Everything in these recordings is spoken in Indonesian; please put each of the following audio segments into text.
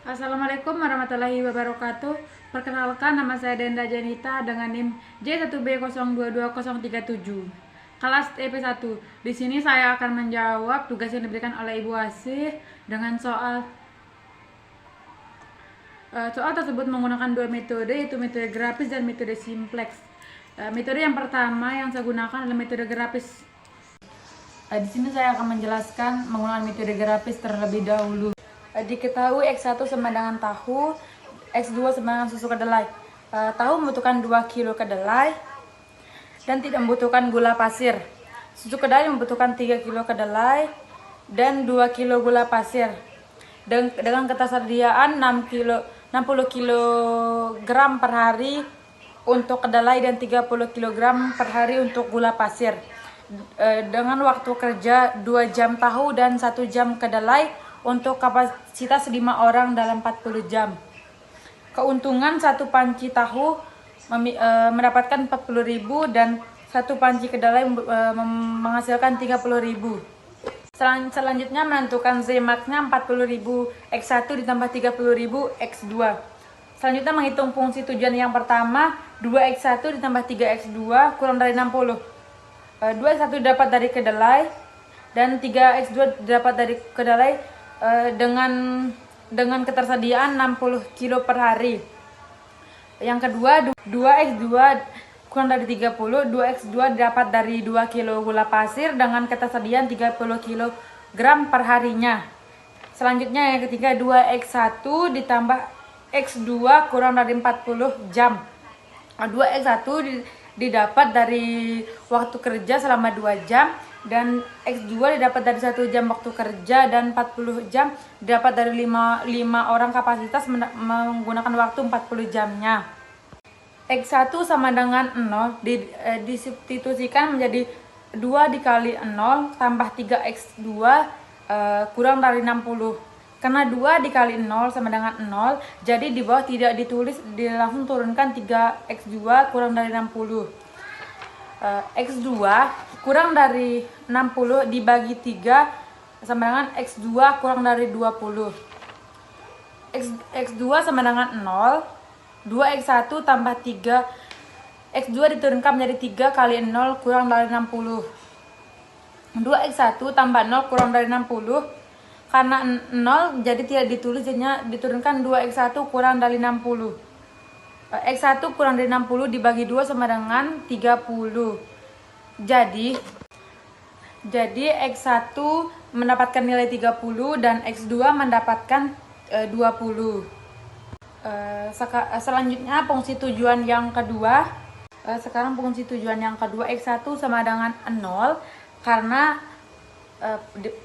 Assalamualaikum warahmatullahi wabarakatuh. Perkenalkan, nama saya Denda Janita dengan NIM J1B022037. Kelas EP1. Di sini saya akan menjawab tugas yang diberikan oleh Ibu Asih dengan soal tersebut menggunakan dua metode, yaitu metode grafis dan metode simplex. Metode yang pertama yang saya gunakan adalah metode grafis. Di sini saya akan menjelaskan menggunakan metode grafis terlebih dahulu. Diketahui X1 sama dengan tahu, X2 sama dengan susu kedelai. Tahu membutuhkan 2 kg kedelai dan tidak membutuhkan gula pasir. Susu kedelai membutuhkan 3 kg kedelai dan 2 kg gula pasir. Dengan ketersediaan 60 kg per hari untuk kedelai dan 30 kg per hari untuk gula pasir. Dengan waktu kerja 2 jam tahu dan 1 jam kedelai untuk kapasitas 5 orang dalam 40 jam. Keuntungan satu panci tahu mendapatkan 40.000 dan satu panci kedelai menghasilkan 30.000. Selanjutnya menentukan Z-max-nya 40.000 X1 ditambah 30.000 X2. Selanjutnya menghitung fungsi tujuan yang pertama, 2X1 ditambah 3X2 kurang dari 60. 2X1 didapat dari kedelai dan 3X2 didapat dari kedelai dengan ketersediaan 60 kg per hari. Yang kedua, 2X2 kurang dari 30, 2X2 didapat dari 2 kg gula pasir dengan ketersediaan 30 kg per harinya. Selanjutnya yang ketiga, 2X1 ditambah X2 kurang dari 40 jam. 2X1 didapat dari waktu kerja selama 2 jam dan X2 didapat dari 1 jam waktu kerja dan 40 jam didapat dari 5 orang kapasitas menggunakan waktu 40 jamnya. X1 sama dengan 0 disubstitusikan menjadi 2 dikali 0 tambah 3X2 kurang dari 60. Karena 2 dikali 0 sama dengan 0, jadi di bawah tidak ditulis, langsung turunkan 3X2 kurang dari 60. X2 kurang dari 60 dibagi 3 sama dengan X2 kurang dari 20. X2 sama dengan 0, 2X1 tambah 3, X2 diturunkan menjadi 3 kali 0 kurang dari 60. 2X1 tambah 0 kurang dari 60, karena 0 jadi tidak ditulis, jadinya diturunkan 2X1 kurang dari 60. X1 kurang dari 60 dibagi 2 sama dengan 30. Jadi X1 mendapatkan nilai 30 dan X2 mendapatkan 20. Selanjutnya fungsi tujuan yang kedua. Sekarang fungsi tujuan yang kedua, X1 sama dengan 0 karena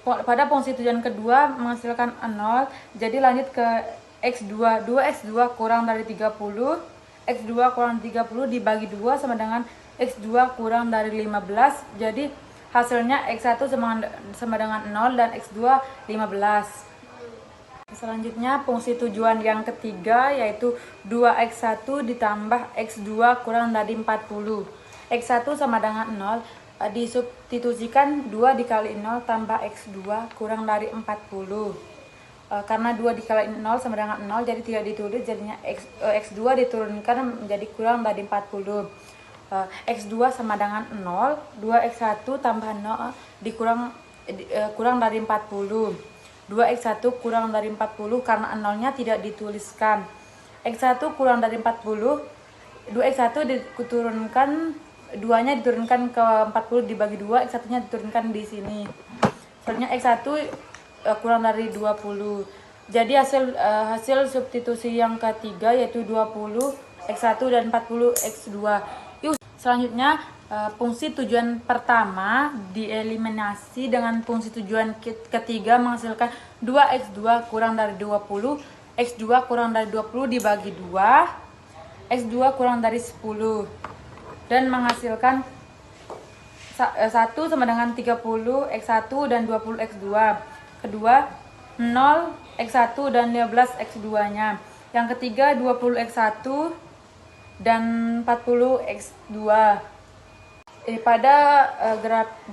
pada fungsi tujuan kedua menghasilkan 0. Jadi lanjut ke X2. 2X2 kurang dari 30, X2 kurang 30 dibagi 2 sama dengan X2 kurang dari 15. Jadi hasilnya X1 sama dengan 0 dan X2 15. Selanjutnya fungsi tujuan yang ketiga, yaitu 2X1 ditambah X2 kurang dari 40. X1 sama dengan 0, disubstitusikan 2 dikali 0 tambah X2 kurang dari 40. Karena 2 dikali 0 sama dengan 0, jadi tidak ditulis, jadinya X2 diturunkan menjadi kurang dari 40. X2 sama dengan 0, 2X1 tambah 0 kurang dari 40. 2X1 kurang dari 40 karena 0-nya tidak dituliskan. X1 kurang dari 40, 2X1 diturunkan, 2-nya diturunkan ke 40 dibagi 2, X1-nya diturunkan di sini. Selanjutnya X1 kurang dari 20. Jadi hasil substitusi yang ketiga yaitu 20 X1 dan 40 X2. Selanjutnya fungsi tujuan pertama dieliminasi dengan fungsi tujuan ketiga menghasilkan 2X2 kurang dari 20, X2 kurang dari 20 dibagi 2, X2 kurang dari 10 dan menghasilkan 1 sama dengan 30 X1 dan 20 X2. Kedua, 0 X1 dan 15 X2-nya. Yang ketiga, 20 X1 dan 40 X2. Pada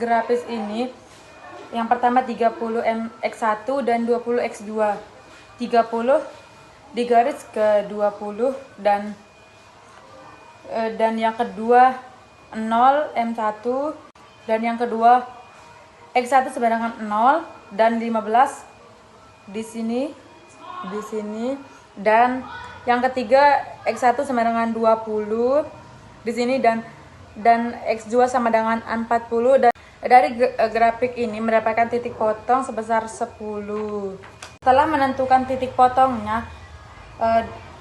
grafis ini, yang pertama 30 X1 dan 20 X2. 30 di garis ke-20 dan yang kedua 0 M1 dan yang kedua X1 sama dengan 0 dan 15 di sini dan yang ketiga X1 sama dengan 20 di sini dan X2 sama dengan 40 dan dari grafik ini mendapatkan titik potong sebesar 10. Setelah menentukan titik potongnya,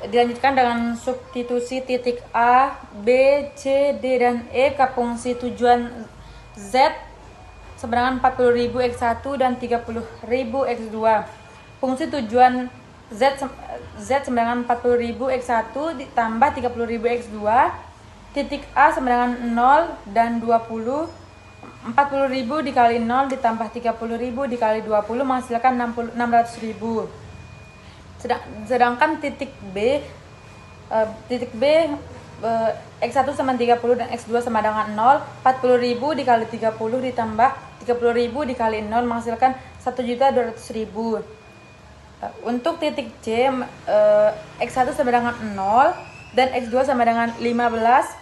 dilanjutkan dengan substitusi titik A, B, C, D, dan E ke fungsi tujuan Z seberangan 40.000 X1 dan 30.000 X2. Fungsi tujuan Z seberangan 40.000 X1 ditambah 30.000 X2. Titik A seberangan 0 dan 20. 40.000 dikali 0 ditambah 30.000 dikali 20 menghasilkan 600.000. Sedangkan titik B X1 sama 30 dan X2 sama dengan 0. 40.000 dikali 30 ditambah 30.000 dikali 0 menghasilkan 1.200.000. Untuk titik C, X1 sama dengan 0 dan X2 sama dengan 15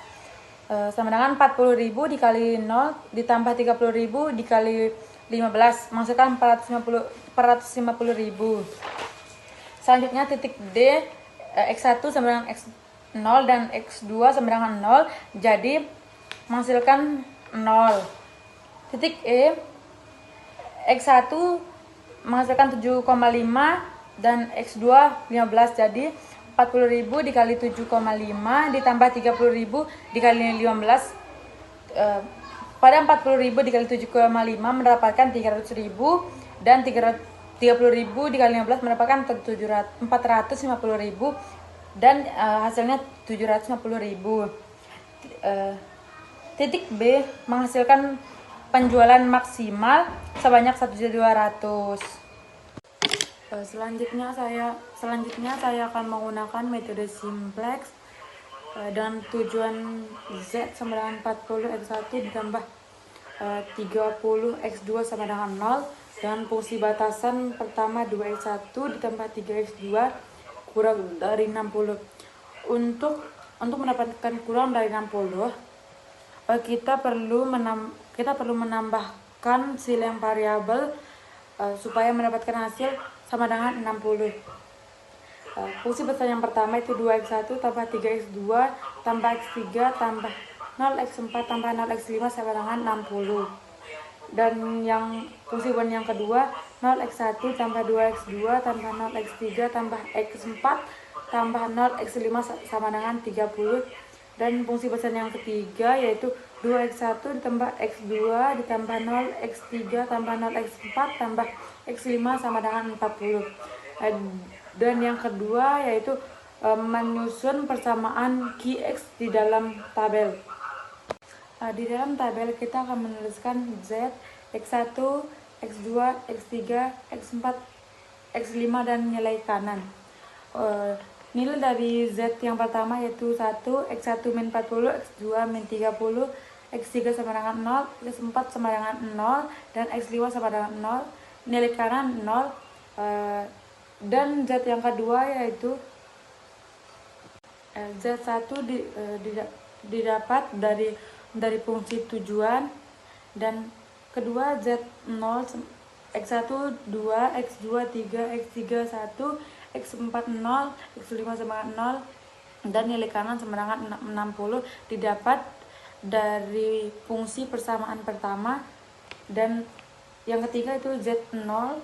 sama dengan 40.000 dikali 0 ditambah 30.000 dikali 15 menghasilkan 450.000. Selanjutnya titik D, X1 sama dengan X0 dan X2 sama dengan 0, jadi menghasilkan 0. Titik E, X1 menghasilkan 7,5 dan X2 15, jadi 40.000 dikali 7,5 ditambah 30.000 dikali 15, pada 40.000 dikali 7,5 mendapatkan 300.000 dan 30.000 dikali 15 mendapatkan 450.000 dan hasilnya 750.000. Titik B menghasilkan penjualan maksimal sebanyak 1.200.000. Selanjutnya saya akan menggunakan metode simplex dengan tujuan Z sama dengan 40 X1 ditambah 30 X2 sama dengan 0 dengan fungsi batasan pertama 2X1 ditambah 3X2 kurang dari 60. Untuk mendapatkan kurang dari 60, kita perlu menambahkan sileng variabel supaya mendapatkan hasil sama dengan 60. Fungsi besar yang pertama itu 2X1 tambah 3X2 tambah X3 tambah 0X4 tambah 0X5 sama dengan 60. Dan yang fungsi yang kedua 0X1 tambah 2X2 tambah 0X3 tambah X4 tambah 0X5 sama dengan 30. Dan fungsi besar yang ketiga yaitu 2X1 ditambah X2 ditambah 0X3 tambah 0X4 tambah X5 sama dengan 40. Dan yang kedua yaitu menyusun persamaan QX di dalam tabel. Di dalam tabel kita akan menuliskan Z, X1, X2, X3, X4, X5 dan nilai kanan. Nilai dari Z yang pertama yaitu 1, X1 min 40, X2 min 30, X3 sama dengan 0, X4 sama dengan 0, dan X5 sama dengan 0. Nilai kanan 0. Dan Z yang kedua yaitu Z1 didapat dari fungsi tujuan, dan kedua Z0 X1 2, X2 3, X3 1, X4 0, X5 sama 0, dan nilai kanan sama dengan 60 didapat dari fungsi persamaan pertama. Dan yang ketiga itu Z0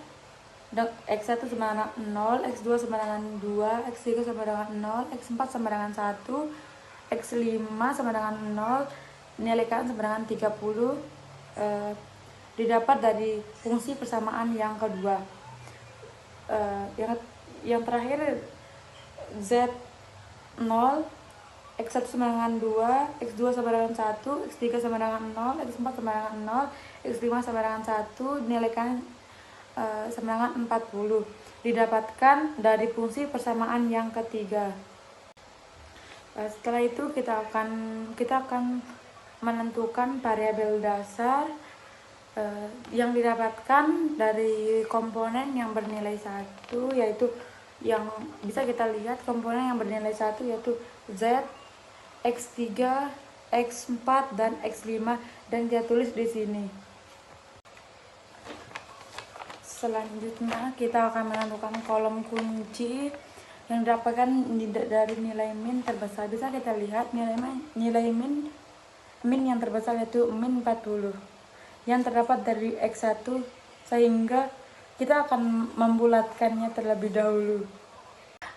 dan X1 sama dengan 0, X2 sama dengan 2, X3 sama dengan 0, X4 sama dengan 1, X5 sama dengan 0, nilai kanan sama dengan 30, didapat dari fungsi persamaan yang kedua. Yang terakhir Z0, X1 sama dengan 2, X2 sama dengan 1, X3 sama dengan 0, X4 sama dengan 0, X5 sama dengan 1, nilai kanan sama dengan 40, didapatkan dari fungsi persamaan yang ketiga. Setelah itu kita akan menentukan variabel dasar yang didapatkan dari komponen yang bernilai 1, yaitu yang bisa kita lihat komponen yang bernilai 1 yaitu Z, X3, X4 dan X5 dan kita tulis di sini. Selanjutnya kita akan menentukan kolom kunci yang didapatkan dari nilai min terbesar. Bisa kita lihat nilai min yang terbesar yaitu min 40 yang terdapat dari X1, sehingga kita akan membulatkannya terlebih dahulu.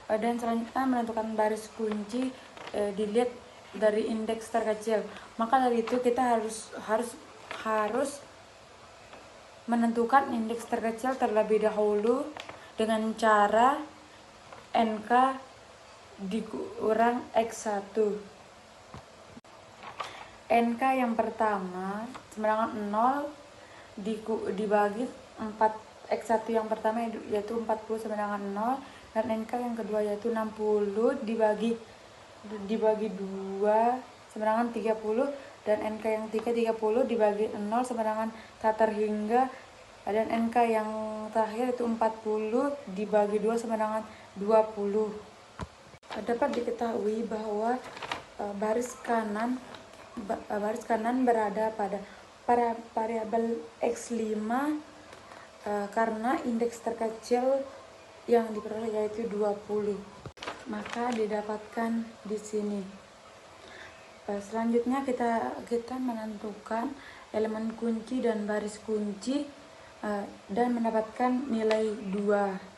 Dan selanjutnya menentukan baris kunci dilihat dari indeks terkecil. Maka dari itu kita harus menentukan indeks terkecil terlebih dahulu dengan cara NK dikurang X1. NK yang pertama sama dengan 0 dibagi 4 X1 yang pertama yaitu 40 sama dengan 0, dan NK yang kedua yaitu 60 dibagi 2 sama dengan 30, dan NK yang ketiga 30 dibagi 0 sama dengan tak terhingga, dan NK yang terakhir itu 40 dibagi 2 sama dengan 20. Dapat diketahui bahwa baris kanan berada pada variabel X5 karena indeks terkecil yang diperoleh yaitu 20. Maka didapatkan di sini. Selanjutnya kita menentukan elemen kunci dan baris kunci dan mendapatkan nilai 2.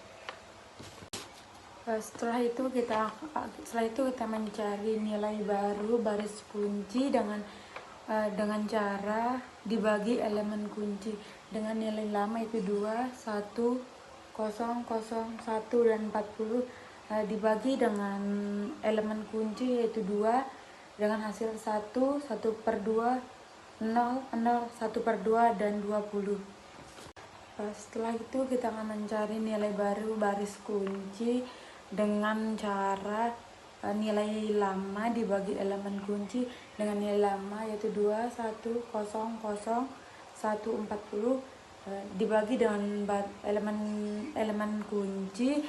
Setelah itu kita mencari nilai baru baris kunci dengan cara dibagi elemen kunci dengan nilai lama itu 2, 1, 0, 0, 1 dan 40 dibagi dengan elemen kunci yaitu 2 dengan hasil 1, 1/2, 0, 0, 1/2 dan 20. Setelah itu kita akan mencari nilai baru baris kunci dengan cara nilai lama dibagi elemen kunci dengan nilai lama yaitu 2, 1, 0, 0, 1, 40 dibagi dengan elemen kunci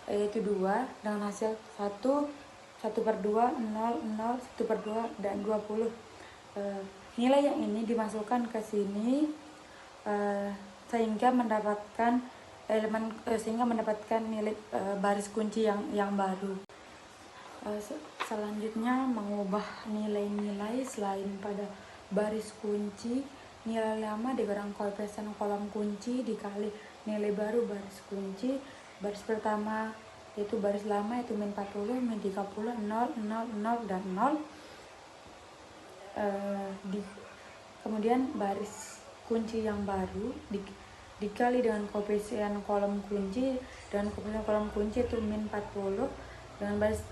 yaitu 2 dengan hasil 1, 1/2, 0, 0, 1/2 dan 20. Nilai yang ini dimasukkan ke sini sehingga mendapatkan nilai baris kunci yang baru. Selanjutnya mengubah nilai-nilai selain pada baris kunci, nilai lama dikurang koefisien kolom kunci dikali nilai baru baris kunci. Baris pertama yaitu baris lama yaitu min 40, min 30, 0, 0, 0 dan 0. Kemudian baris kunci yang baru dikali dengan koefisien kolom kunci, dan koefisien kolom kunci itu min 40 dengan baris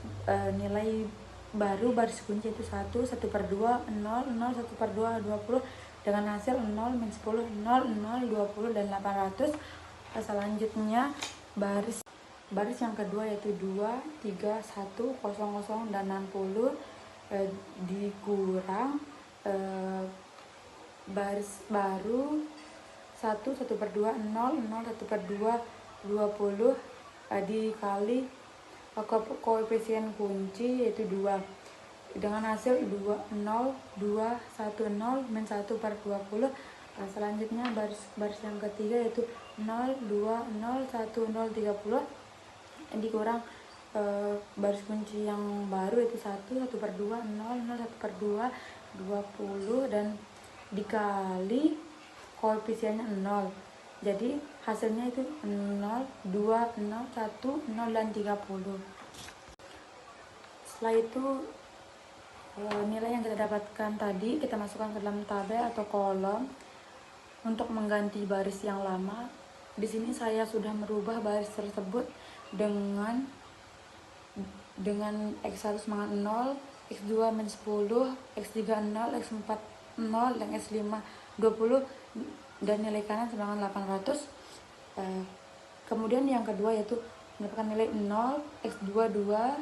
nilai baru baris kunci itu 1, 1/2, 0, 0, 1/2, 20 dengan hasil 0, min 10, 0, 0, 20 dan 800. Selanjutnya baris yang kedua yaitu 2, 3, 1, 0, 0 dan 60 dikurang baris baru 1, 1/2, 0, 0, 1/2, 20 dikali koefisien kunci yaitu 2 dengan hasil 2, 0, 2, 1, 0, min 1/20. Selanjutnya baris yang ketiga yaitu 0, 2, 0, 1, 0, 30 dikurang baris kunci yang baru itu 1, 1/2, 0, 0, 1/2, 20 dan dikali koefisiennya 0. Jadi hasilnya itu 0, 2, 0, 1, 0 dan 30. Setelah itu nilai yang kita dapatkan tadi kita masukkan ke dalam tabel atau kolom untuk mengganti baris yang lama. Di sini saya sudah merubah baris tersebut dengan X1 semangat 0, X2 min 10, X3 0, X4 0, dan X5 20 dan nilai kanan semangat 800. Kemudian yang kedua yaitu mendapatkan nilai 0, X2 2,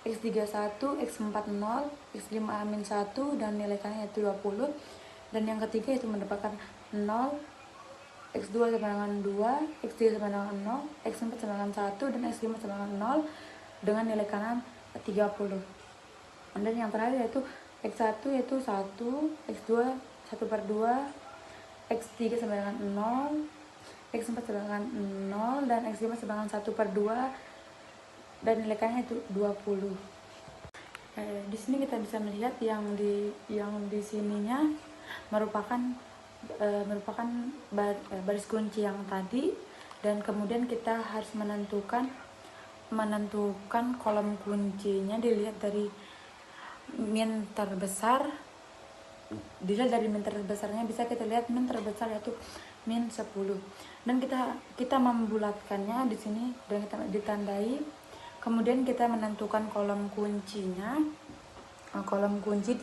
X3 1, X4 0, X5 min 1 dan nilai kanan yaitu 20. Dan yang ketiga itu mendapatkan 0, X2 sama dengan 2, X3 sama dengan 0, X4 sama dengan 1, dan X5 sama dengan 0 dengan nilai kanan 30. Dan yang terakhir yaitu X1 yaitu 1, X2 1/2, X3 sama dengan 0, X4 sama dengan 0, dan X5 sama dengan 1/2, dan nilai kanannya itu 20. Di sini kita bisa melihat yang di sininya merupakan baris kunci yang tadi, dan kemudian kita harus menentukan kolom kuncinya. Dilihat dari min terbesar, bisa kita lihat min terbesar yaitu min 10, dan kita membulatkannya di sini dan kita ditandai. Kemudian kita menentukan kolom kuncinya. Kolom kunci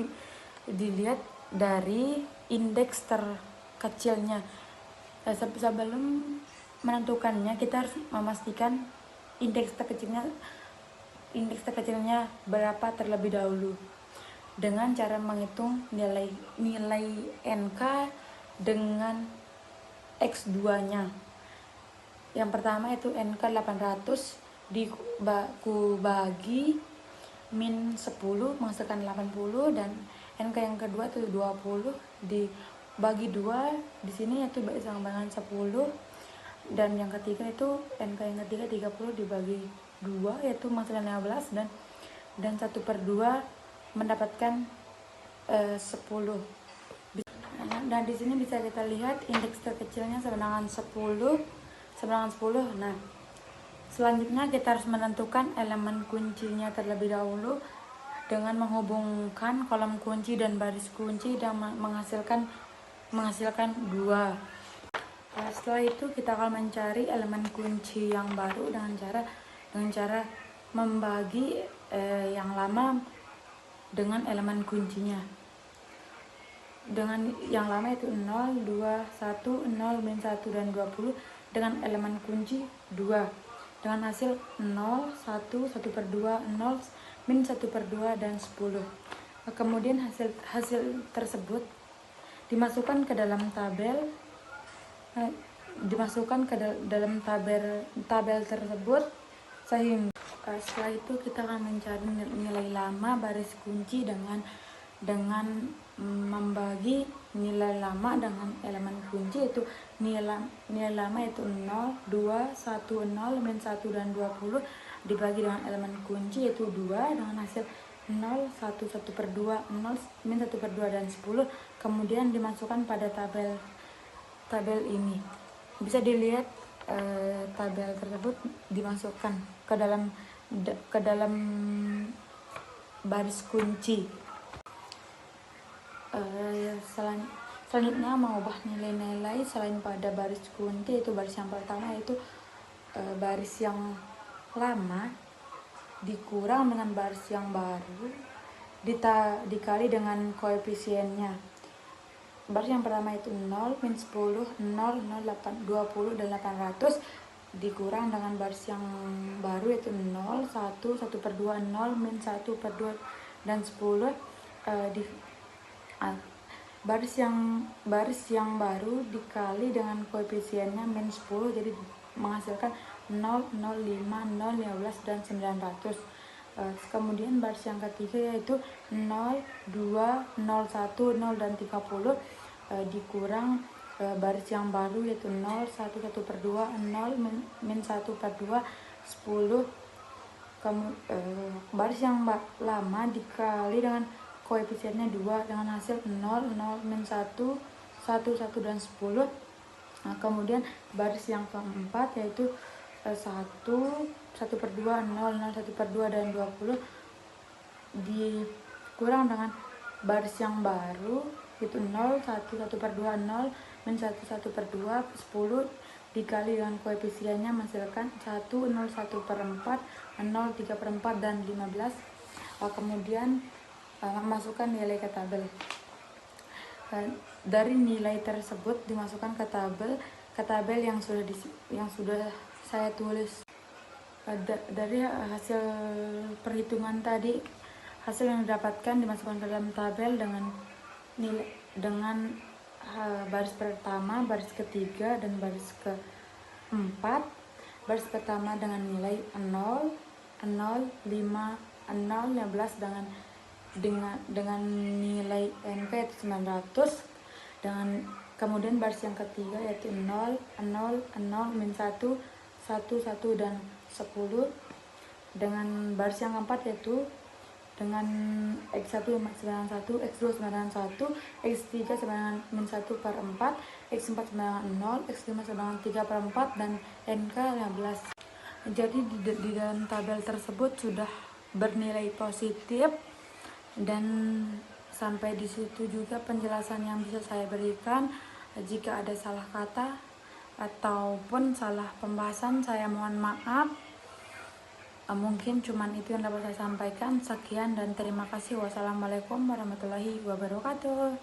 dilihat dari indeks terkecilnya. Sebelum menentukannya, kita harus memastikan indeks terkecilnya berapa terlebih dahulu dengan cara menghitung nilai NK dengan X2-nya. Yang pertama itu NK 800 bagi min 10 menghasilkan 80, dan NK yang kedua itu 20 dibagi 2 di sini yaitu sama dengan 10, dan yang ketiga itu NK yang ketiga 30 dibagi 2 yaitu menghasilkan 15, dan 1/2 mendapatkan 10. Dan di sini bisa kita lihat indeks terkecilnya sama dengan 10. Nah, selanjutnya kita harus menentukan elemen kuncinya terlebih dahulu dengan menghubungkan kolom kunci dan baris kunci dan menghasilkan 2. Setelah itu kita akan mencari elemen kunci yang baru dengan cara membagi yang lama dengan elemen kuncinya. Dengan yang lama itu 0, 2, 1, 0, min 1, dan 20 dengan elemen kunci 2. Dengan hasil 0, 1, 1/2, 0, min 1/2, dan 10. Kemudian hasil tersebut dimasukkan ke dalam tabel tersebut, sehingga setelah itu kita akan mencari nilai lama baris kunci dengan membagi nilai lama dengan elemen kunci, itu nilai lama itu 0, 2, 1, 0, min 1, dan 20 dibagi dengan elemen kunci yaitu 2 dengan hasil 0, 1, 1/2, 0, min 1/2, dan 10. Kemudian dimasukkan pada tabel ini. Bisa dilihat tabel tersebut dimasukkan ke dalam baris kunci. Selanjutnya mengubah nilai-nilai selain pada baris kunci, yaitu baris yang pertama yaitu baris yang lama dikurang dengan baris yang baru dikali dengan koefisiennya. Baris yang pertama itu 0, min 10, 0, 0, 8, 20, dan 800 dikurang dengan baris yang baru yaitu 0, 1, 1/2, 0, min 1/2, dan 10. Baris yang baru dikali dengan koefisiennya min 10, jadi menghasilkan 0, 0, 5, 0, 15, dan 900. Kemudian baris yang ketiga yaitu 0, 2, 0, 1, 0, dan 30 dikurang baris yang baru yaitu 0, 1, 1/2, 0, min 1/2, 10. Baris yang lama dikali dengan koefisiennya 2 dengan hasil 0, 0, min 1, 1, 1, dan 10. Kemudian baris yang keempat yaitu 1, 1/2, 0, 0, 1/2, dan 20 dikurang dengan baris yang baru yaitu 0, 1, 1/2, 0, min 1, 1/2, 10 dikali dengan koefisiennya menghasilkan 1, 0, 1/4, 0, 3/4, dan 15. Kemudian masukkan nilai ke tabel. Dari nilai tersebut dimasukkan ke tabel yang sudah saya tulis. Dari hasil perhitungan tadi, hasil yang didapatkan dimasukkan ke dalam tabel dengan baris pertama, baris ketiga, dan baris keempat. Baris pertama dengan nilai 0, 0, 5, 0, 15 dengan nilai NP yaitu 900. Kemudian baris yang ketiga yaitu 0, 0, 0, min 1, 1, 1, dan 10. Dengan baris yang keempat yaitu dengan X1 sama dengan 1, X2 sama dengan 1, X3 sama dengan min 1 per 4, X4 sama dengan 0, X5 sama dengan 3 per 4, dan NK 15. Jadi di dalam tabel tersebut sudah bernilai positif, dan sampai di situ juga penjelasan yang bisa saya berikan. Jika ada salah kata ataupun salah pembahasan, saya mohon maaf. Mungkin cuman itu yang dapat saya sampaikan. Sekian dan terima kasih. Wassalamualaikum warahmatullahi wabarakatuh.